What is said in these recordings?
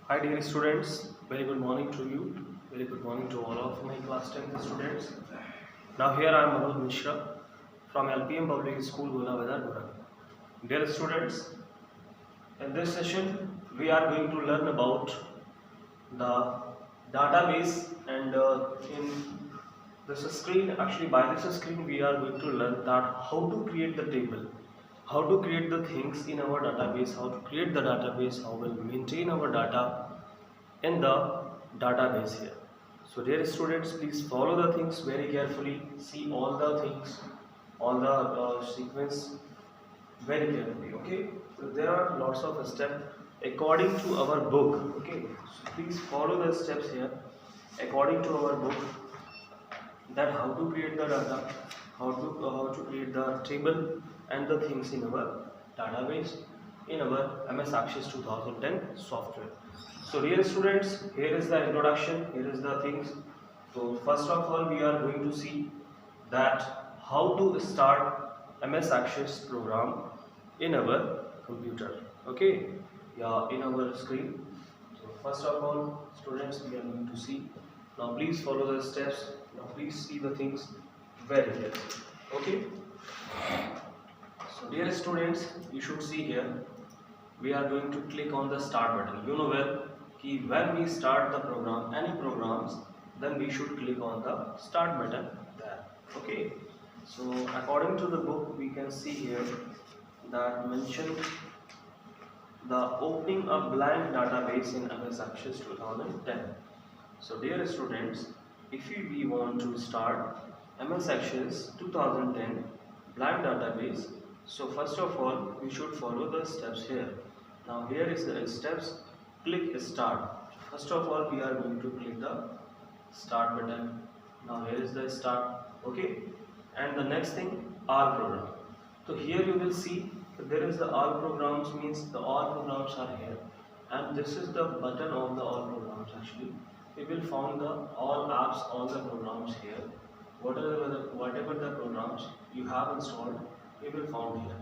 Hi dear students, very good morning to you. Very good morning to all of my class 10th students. Now here I am Manoj Mishra from LPM Public School, Gunawada, Guran. Dear students, in this session we are going to learn about the database and in this screen, actually by this screen we are going to learn that how to create the table, how to create the things in our database, how to create the database, how we'll maintain our data in the database here. So dear students, please follow the things very carefully, see all the things, all the sequence very carefully. Okay, so there are lots of steps according to our book. Okay, so please follow the steps here according to our book, that how to create the data, how to create the table and the things in our database in our MS Access 2010 software. So dear students, here is the introduction, here is the things. So first of all we are going to see that how to start MS Access program in our computer. Okay, yeah, in our screen. So first of all students, we are going to see. Now please follow the steps. Now please see the things very carefully. Okay. So dear students, you should see here. We are going to click on the start button. You know well, when we start the program, any programs, then we should click on the start button there. Okay. So according to the book, we can see here that mentioned the opening a blank database in MS Access 2010. So dear students, if we want to start MS Access 2010 blank database, so first of all we should follow the steps here. Now here is the steps. Click start. First of all we are going to click the start button. Now here is the start. Okay, and the next thing, all program. So here you will see there is the all programs, means the all programs are here, and this is the button of the all programs. Actually we will find the all apps, all the programs here. Whatever the programs you have installed, you will find here.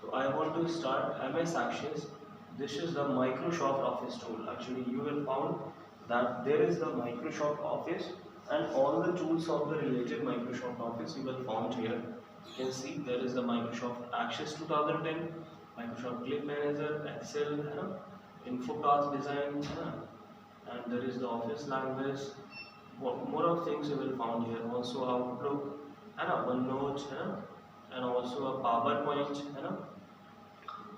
So I want to start MS Access. This is the Microsoft Office tool. Actually you will find that there is the Microsoft Office and all the tools of the related Microsoft Office you will find here. You can see there is the Microsoft Access 2010, Microsoft Clip Manager, Excel, Infocast Design, and there is the Office language. More of things you will find here. Also Outlook, OneNote, and also a PowerPoint,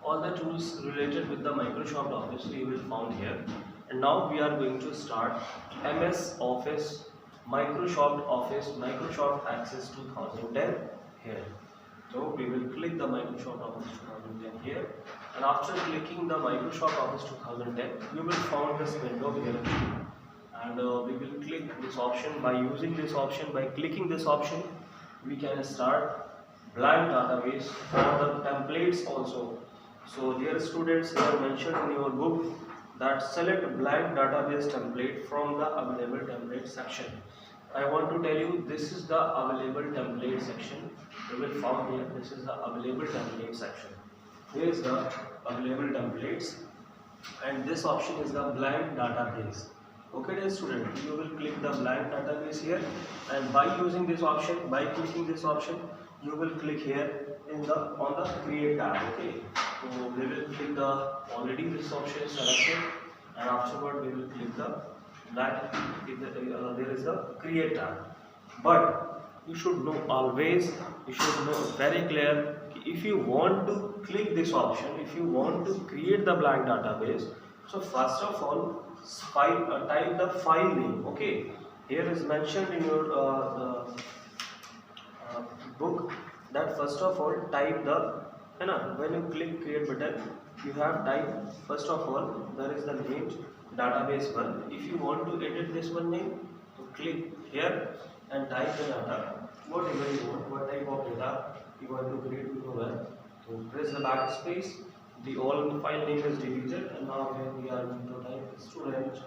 all the tools related with the Microsoft Office you will find here. And now we are going to start MS Office, Microsoft Office, Microsoft Access 2010 here. So we will click the Microsoft Office 2010 here, and after clicking the Microsoft Office 2010, you will find this window here, and we will click this option. By using this option, by clicking this option, we can start blank database for the templates also. So dear students, here mentioned in your book that select blank database template from the available template section. I want to tell you, this is the available template section. You will find here, this is the available template section. Here is the available templates, and this option is the blank database. Okay dear student, you will click the blank database here, and by using this option, by clicking this option, you will click here in the on the create tab. Okay, so we will click the already this option is selected, and afterward we will click the that there is the create tab. But you should know always, you should know very clear, if you want to click this option, if you want to create the blank database, so first of all type the file name. Okay, here is mentioned in your book that first of all type the, when you click create button, you have type first of all there is the name database 1. If you want to edit this one name, so click here and type the data whatever you want, what type of data you want to create over. So press the backspace, the all file name is deleted, and now here we are going to type student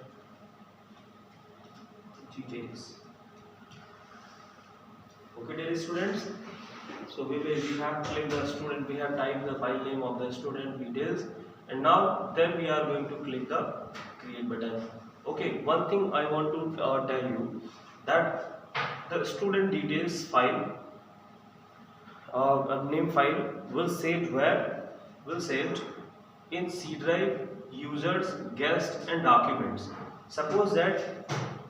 details. Okay dear students, so we have clicked the student, we have typed the file name of the student details, and now then we are going to click the create button. Okay, one thing I want to tell you, that the student details file, name file, will saved where? Will saved in C drive, users, guests and documents. Suppose that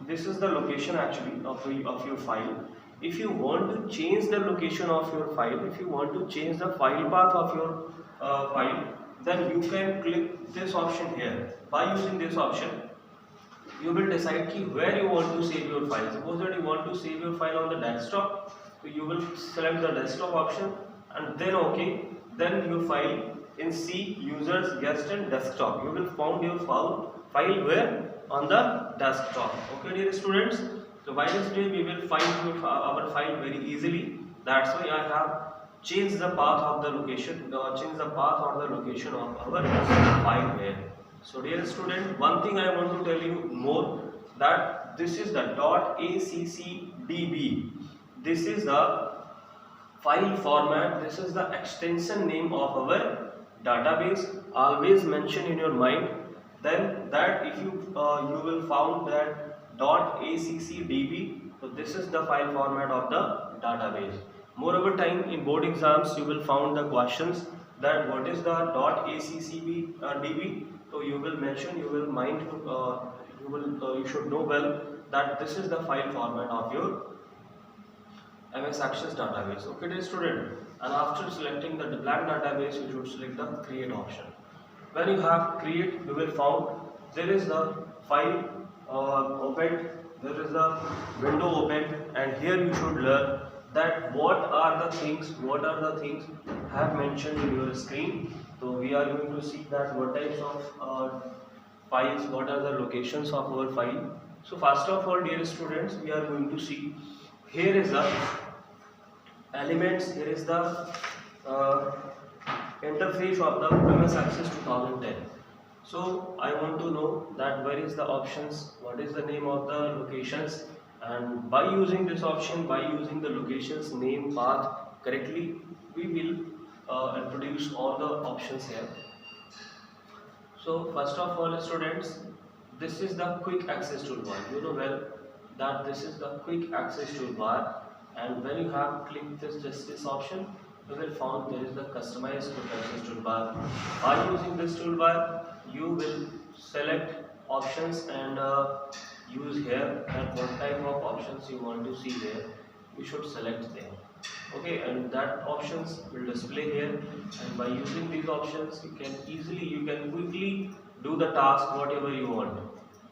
this is the location actually of your file. If you want to change the location of your file, if you want to change the file path of your file, then you can click this option here. By using this option, you will decide ki where you want to save your file. Suppose that you want to save your file on the desktop, so you will select the desktop option and then OK, then your file in C, users, guest and desktop. You will found your file where? On the desktop. Okay dear students, so by this way we will find our file very easily. That's why I have changed the path of the location, change the path or the location of our file here. So dear student, one thing I want to tell you more, that this is the .accdb. This is the file format, this is the extension name of our database. Always mention in your mind then that if you will found that .accdb, so this is the file format of the database. Moreover time in board exams you will found the questions that what is the .accdb. So you will mention, you will mind, you should know well that this is the file format of your MS Access database. Okay dear student, and after selecting the blank database you should select the create option. When you have create, you will found there is the file opened, there is the window opened, and here you should learn that what are the things have mentioned in your screen. So we are going to see that what types of files, what are the locations of our file. So first of all dear students, we are going to see, here is the elements, here is the interface of the MS Access 2010. So I want to know that where is the options, what is the name of the locations, and by using this option, by using the locations name path correctly, we will introduce all the options here. So first of all students, this is the quick access toolbar. You know well that this is the quick access toolbar, and when you have clicked this option, you will find there is the customized quick access toolbar. By using this toolbar, you will select options and use here, and what type of options you want to see there, you should select there. Okay, and that options will display here, and by using these options you can quickly do the task whatever you want.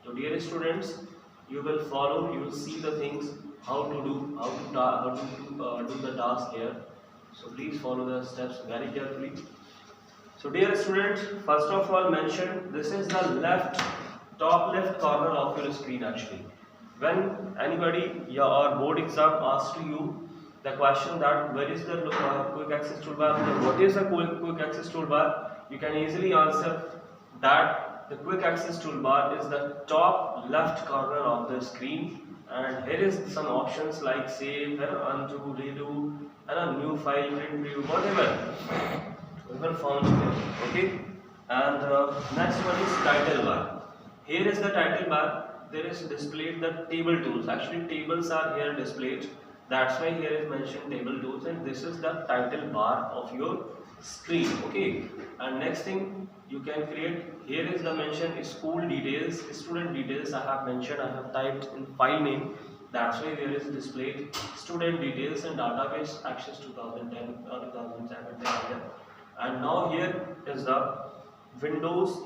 So dear students, you will follow, you will see the things how to do the task here. So please follow the steps very carefully. So dear students, first of all mention, this is the top left corner of your screen actually. When anybody or board exam asks to you the question that where is the quick access toolbar, what is a quick access toolbar, you can easily answer that the quick access toolbar is the top left corner of the screen, and here is some options like save, undo, redo, and a new file, print, preview, whatever we will found here. Okay, and next one is title bar. Here is the title bar. There is displayed the table tools. Actually tables are here displayed, that's why here is mentioned table tools, and this is the title bar of your screen. Okay, and next thing you can create, here is the mention school details, student details. I have mentioned, I have typed in file name, that's why there is displayed student details and database access 2010 or 2017. And now here is the Windows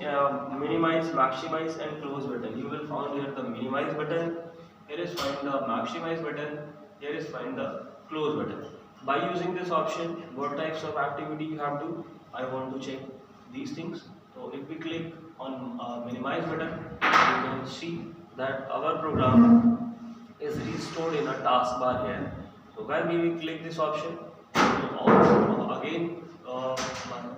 minimize, maximize and close button. You will find here the minimize button, here is find the maximize button, here is find the close button. By using this option, what types of activity you have to, I want to check these things. So if we click on minimize button, you can see that our program is restored in a taskbar here. So when we will click this option, again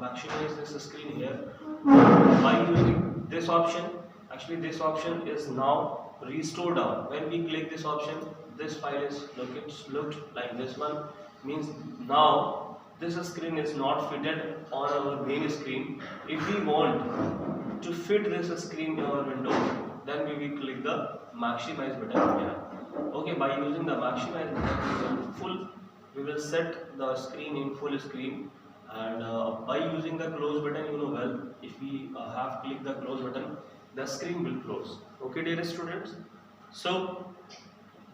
maximize this screen here. By using this option, actually this option is now restored down. When we click this option, this file is looked like this one, means now this screen is not fitted on our main screen. If we want to fit this screen in our window, then we will click the maximize button here. Okay, by using the maximize button, we will set the screen in full screen, and by using the close button, you know well, if we have clicked the close button, the screen will close. Okay, dear students. So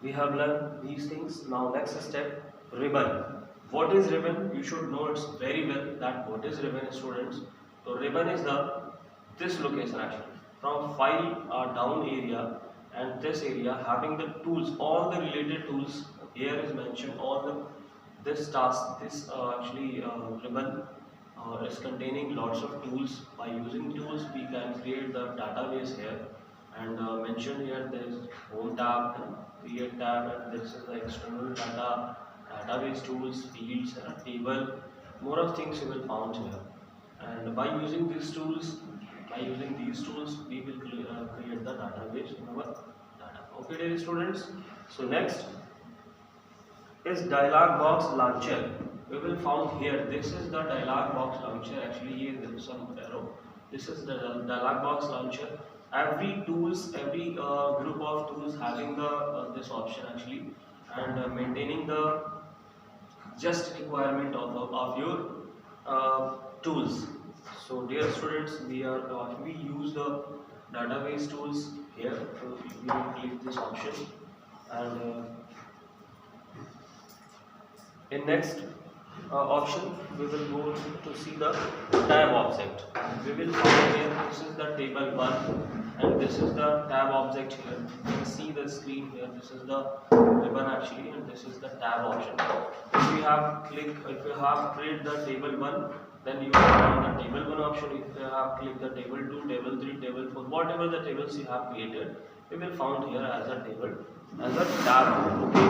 we have learned these things. Now next step, ribbon. What is ribbon? You should know it's very well that what is ribbon, students. So ribbon is this location actually from file down area, and this area having the tools, all the related tools here is mentioned. All the this task, this ribbon is containing lots of tools. By using tools, we can create the database here, and mentioned here there is home tab, create tab, and this is the external data, database tools, fields, and a table. More of things you will found here. And by using these tools, we will create the database in our data. Okay, dear students. So next is dialog box launcher. We will found here. This is the dialog box launcher. Actually, here there is some arrow. This is the dialog box launcher. Every group of tools having the this option actually, and maintaining the just requirement of your tools. So dear students, we use the database tools here. So we will click this option, and in next option we will go to see the tab object. We will find here this is the table 1, and this is the tab object here. You can see the screen here. This is the ribbon actually, and this is the tab option. If you have created the table 1, then you will find the table 1 option. If you have clicked the table 2, table 3, table 4, whatever the tables you have created, we will found here as a table, as a tab. Okay.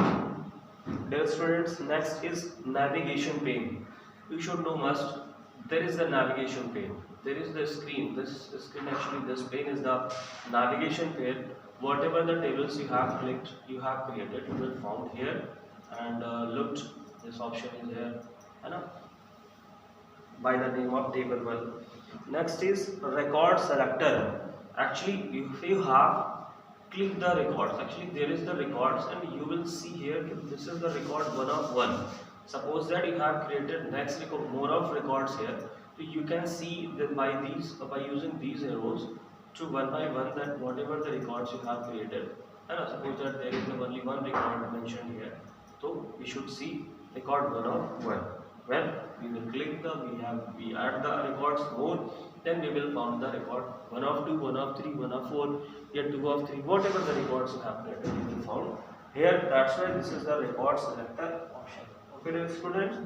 Dear students, next is navigation pane. You should know must. There is the navigation pane. There is the screen. This screen actually, this pane is the navigation pane. Whatever the tables you have clicked, you have created, you will found here, and looked. This option is here, by the name of table 1. Next is record selector. Actually, if you have click the records, actually there is the records, and you will see here this is the record 1 of 1. Suppose that you have created next record, more of records here, so you can see that by using these arrows to one by one that whatever the records you have created, and suppose that there is only one record mentioned here, so we should see record 1 of 1. When we will click we add the records more, then we will found the record 1 of 2, 1 of 3, 1 of 4, here 2 of 3, whatever the records you have created, you will found here. That's why this is the record selector option. Okay, dear students.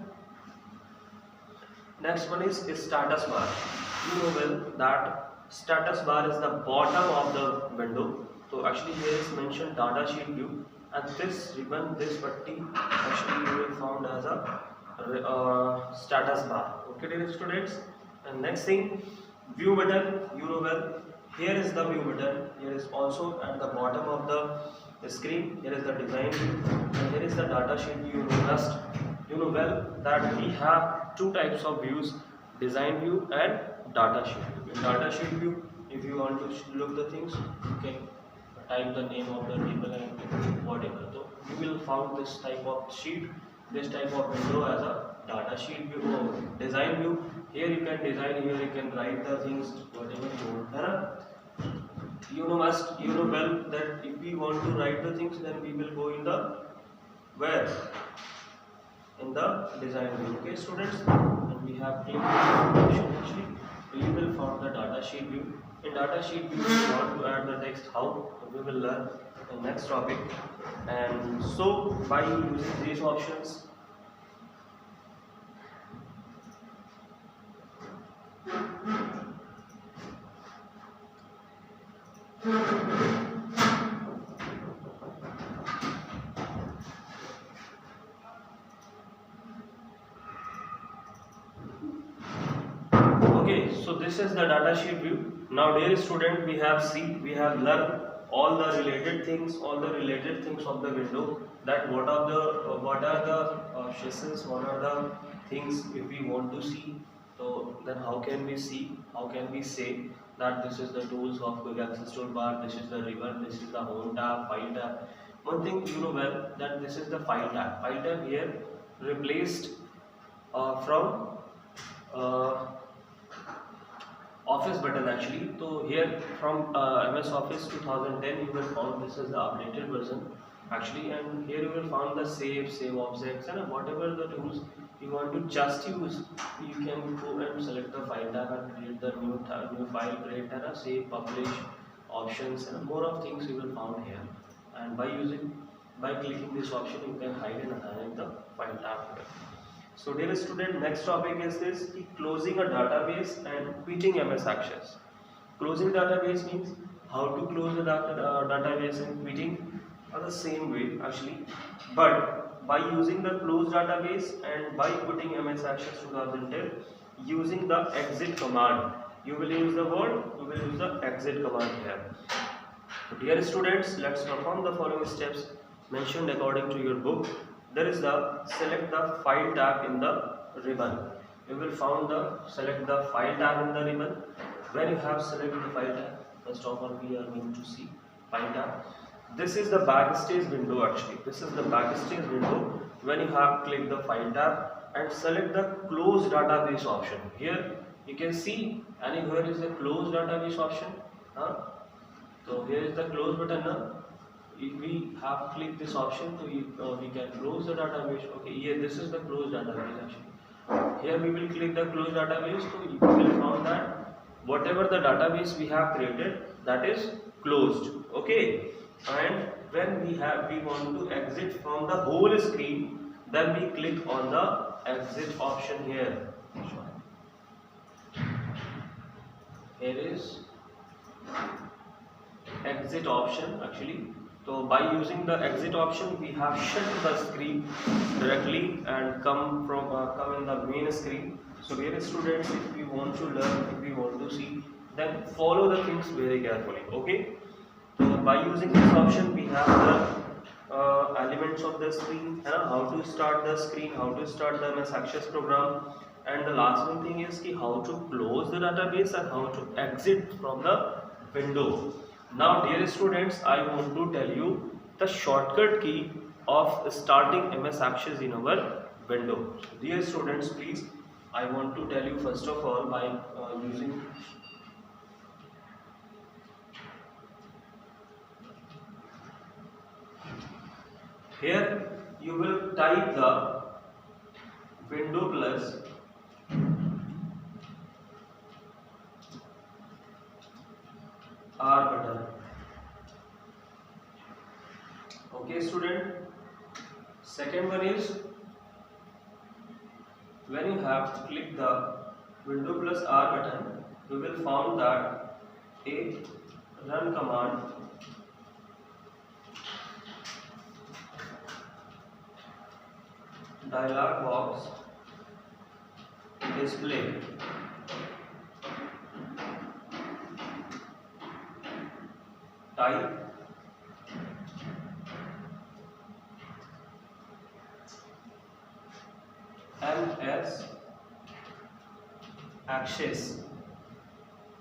Next one is status bar. You know well that status bar is the bottom of the window. So actually here is mentioned data sheet view, and this ribbon, this putty, actually you will found as a status bar. Okay, dear students. And next thing, view button. You know well, here is the view button. Here is also at the bottom of the screen. Here is the design view, and here is the data sheet view. You know well that we have two types of views: design view and data sheet view. In data sheet view, if you want to look the things, you can type the name of the table and whatever. So you will find this type of sheet, this type of window as a data sheet view or design view. Here you can design, here you can write the things whatever you want. You know well that if we want to write the things, then we will go in the where? In the design view. Okay, students, and we have clicked actually. We will find the data sheet view. In data sheet view, we want to add the text. How? We will learn in the next topic. And so by using these options, okay, so this is the data sheet view. Now dear student, we have learned all the related things of the window, that what are the sessions, what are the things if we want to see. So then how can we see, how can we say. that this is the tools of quick access toolbar, this is the ribbon, this is the home tab, file tab. One thing you know well that this is the file tab. File tab here replaced from Office button actually. So here from MS Office 2010 you will find this is the updated version actually, and here you will find the save objects, and whatever the tools you want to just use, you can go and select the file tab and create the new file, create and save, publish options, and more of things you will find here. And by clicking this option you can hide and assign the file tab here. So dear student, next topic is this closing a database and quitting MS Access. Closing database means how to close the database, and quitting are the same way actually, but by using the close database and by quitting MS Access 2010 using the exit command. You will use the exit command here. So dear students, let's perform the following steps mentioned according to your book. There is the select the file tab in the ribbon. You will find the select the file tab in the ribbon. When you have selected the file tab, first of all we are going to see file tab. This is the backstage window actually. This is the backstage window when you have clicked the file tab and select the close database option. Here you can see anywhere is the close database option. So here is the close button now. If we have clicked this option, so we can close the database. Okay, here this is the close database actually. Here we will click the close database, so you will find that whatever the database we have created, that is closed. Okay, and when we want to exit from the whole screen, then we click on the exit option here. Here is exit option actually. So by using the exit option, we have shut the screen directly and come in the main screen. So dear students, if we want to learn, if we want to see, then follow the things very carefully. Okay. So by using this option, we have the elements of the screen, how to start the screen, how to start the MS Access program, and the last one thing is how to close the database and how to exit from the window. Now dear students, I want to tell you the shortcut key of starting MS Access in our window. So dear students, please, I want to tell you first of all by using here you will type the window plus R button. Okay student, second one is when you have clicked the window plus R button, you will find that a run command dialog box display. Type MS Access.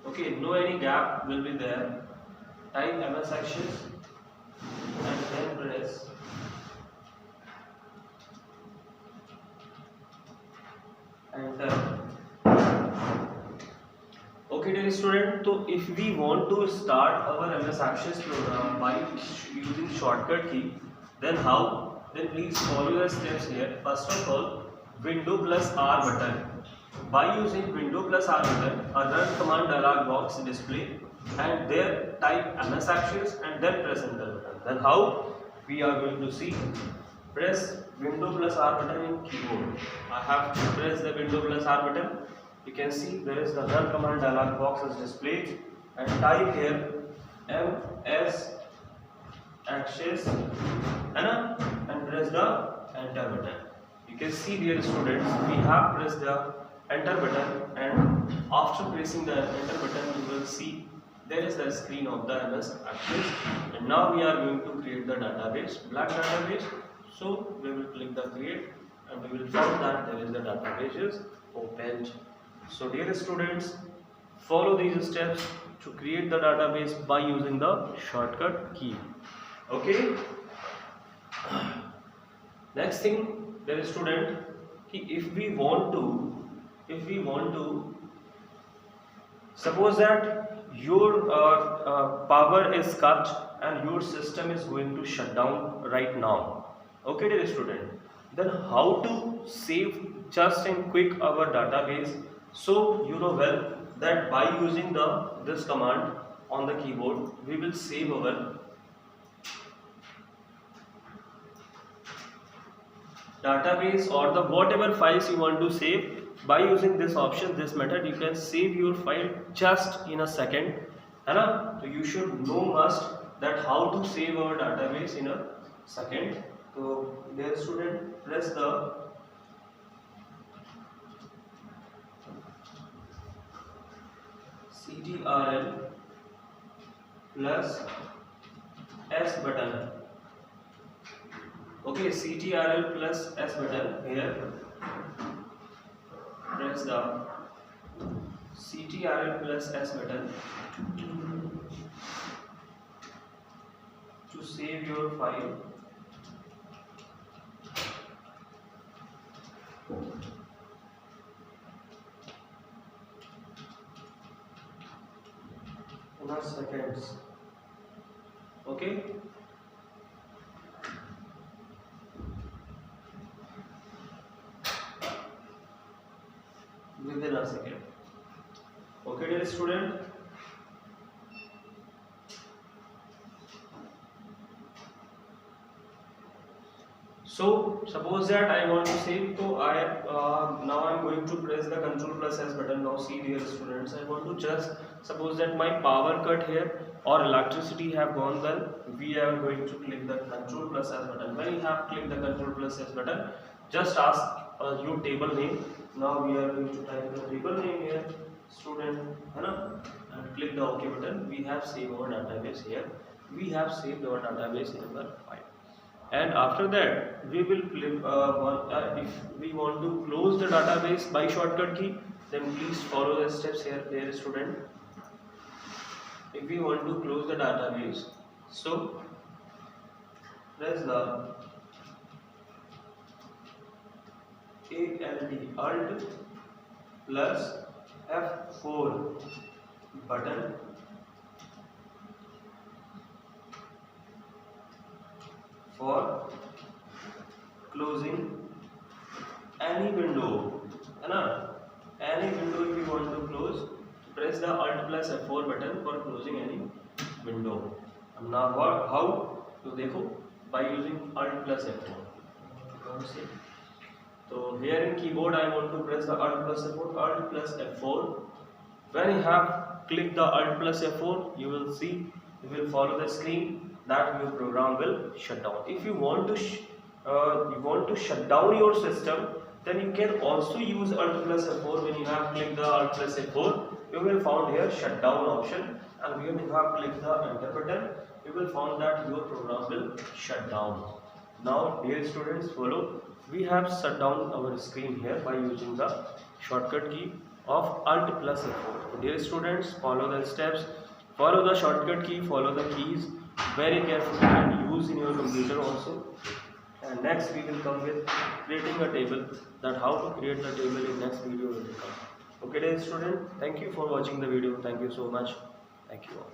Okay, no any gap will be there. Type MS Access and then press enter. Okay dear student, so if we want to start our MS Access program by using shortcut key, then how? Then please follow the steps here. First of all, window plus R button. By using window plus R button, a run command dialog box display, and there type MS Access and then press enter button. Then how? We are going to see. Press window plus R button in keyboard. I have to press the window plus R button. You can see there is the run command dialog box is displayed, and type here MS Access and press the enter button. You can see dear students, we have pressed the enter button, and after pressing the enter button you will see there is the screen of the MS Access, and now we are going to create the database, black database. So we will click the create and we will find that there is the database is opened. So dear students, follow these steps to create the database by using the shortcut key. Okay. Next thing, dear student, if we want to suppose that your power is cut and your system is going to shut down right now. Okay, dear student, then how to save just in quick our database? So you know well that by using this command on the keyboard, we will save our database or the whatever files you want to save. By using this option, this method, you can save your file just in a second, है ना? So you should know must that how to save our database in a second. So dear student, press the Ctrl plus S button. Okay, Ctrl plus S button here. Press the Ctrl plus S button to save your file. In a seconds. Okay. Within a second. Okay, dear student. So suppose that I want to save, so now I am going to press the Ctrl plus S button. Now see, dear students, I want to just suppose that my power cut here or electricity have gone, then we are going to click the Ctrl plus S button. When you have clicked the Ctrl plus S button, just ask your table name. Now we are going to type the table name here, student, and click the OK button. We have saved our database here. We have saved our database in our file. And after that, we will if we want to close the database by shortcut key, then please follow the steps here, dear student. If we want to close the database, so press the Alt plus F4 button for closing any window. Any window if you want to close, press the Alt plus F4 button for closing any window. Now how? तो देखो, by using Alt plus F4. So here in keyboard I want to press the Alt plus F4. When you have clicked the Alt plus F4, you will see, you will follow the screen that your program will shut down. If you want to shut down your system, then you can also use Alt plus F4. When you have clicked the Alt plus F4, you will find here shutdown option, and when you have clicked the enter button, you will find that your program will shut down. Now dear students, follow. We have shut down our screen here by using the shortcut key of Alt plus F4. So dear students, follow the steps, follow the shortcut key, follow the keys very carefully and use in your computer also. And next we will come with creating a table, that how to create the table in next video will come. Okay dear student, thank you for watching the video. Thank you so much. Thank you all.